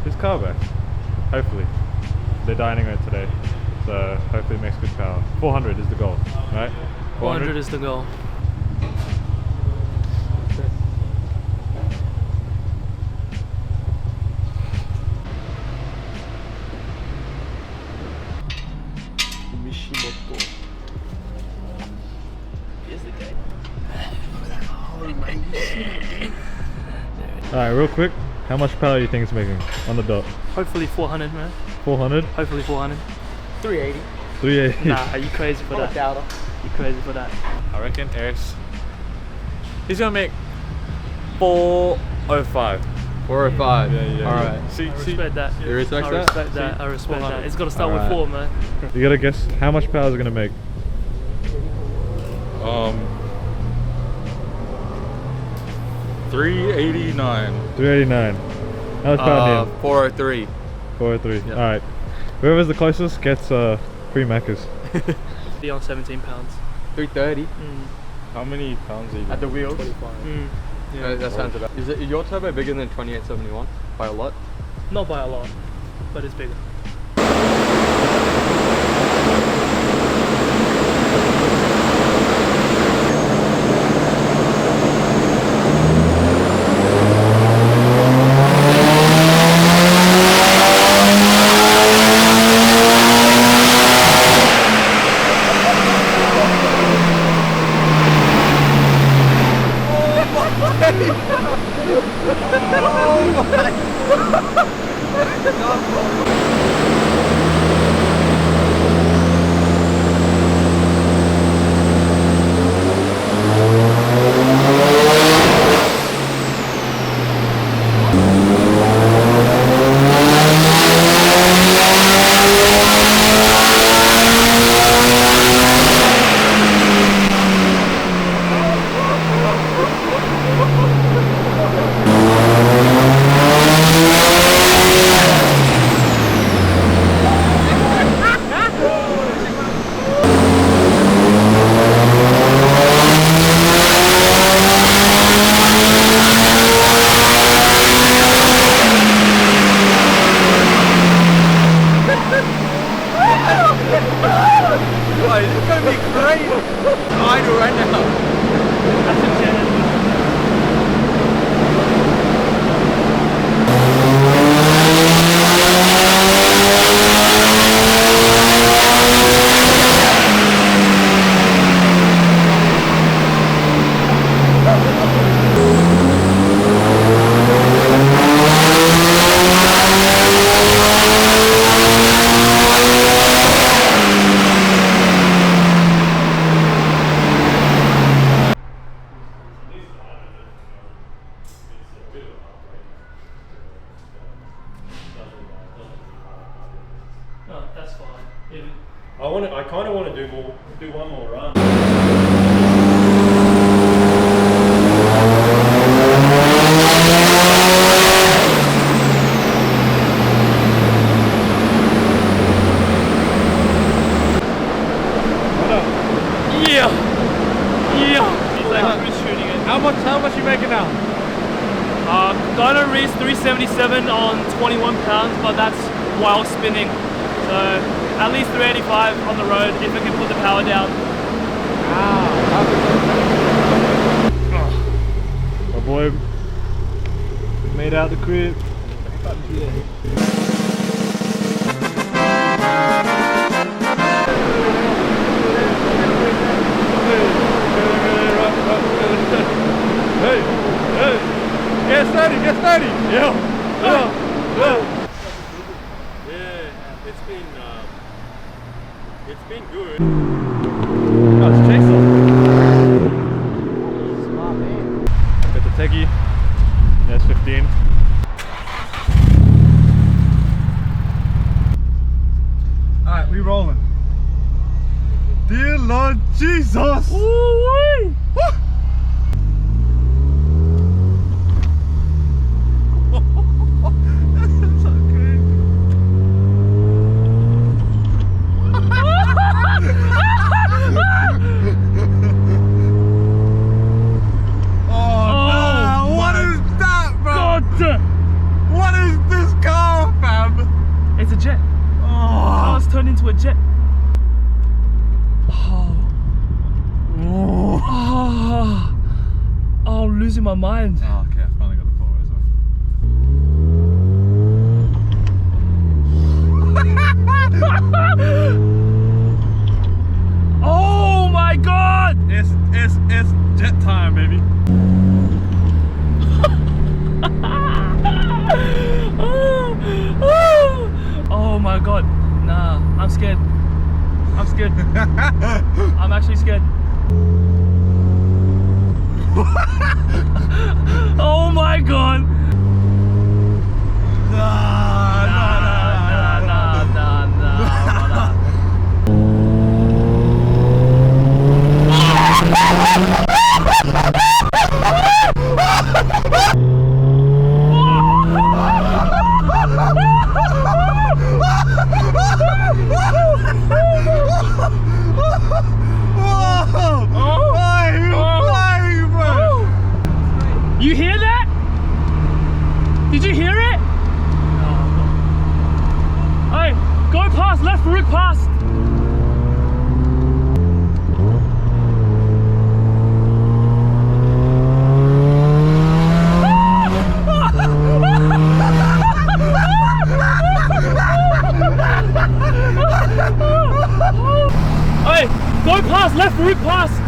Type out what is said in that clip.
His car back. Hopefully. They're dining it today. So hopefully it makes good power. 400 is the goal, right? 400 is the goal. Alright, real quick, how much power do you think it's making on the dot? Hopefully 400, man. 400? Hopefully 400. 380. 380? Nah, are you crazy for that? Doubter. You crazy for that? I reckon Eric's... He's gonna make 405. 405. Yeah. Alright. I respect that. You respect I that? respect that. I respect that. It's got to start with Alright. 4, man. You gotta guess how much power is it gonna make? 389. 389. How much power, 403. 403. Yep. Alright. Whoever's the closest gets free Maccas. Be on 17 pounds. 330. How many pounds are you At the wheels. Yeah. that sounds about. Is your turbo bigger than 2871 by a lot? Not by a lot, but it's bigger. It's gonna be great. Idle right now. That's a Gen. No, that's fine. I kind of want to do one more run. Yeah! He's like cruise shooting it. How much you making now? Dyno reached 377 on 21 pounds, but that's while spinning. So at least 385 on the road if I can put the power down. My boy made out the crib. Hey, get steady, yo. Yeah, it's been good. Oh, it's chainsaw. Smart man. Got the Techie, S15. Alright, we rolling. Dear Lord Jesus! Woo-wee! What is this? losing my mind. Oh, okay, I finally got the polarized off. Oh my god! It's jet time, baby. Oh my god. Nah, I'm scared. I'm scared. I'm actually scared. Oh my god. Nah. You hear that? Did you hear it? Hey, go past, let Farouk past. Hey, go past, let Farouk past.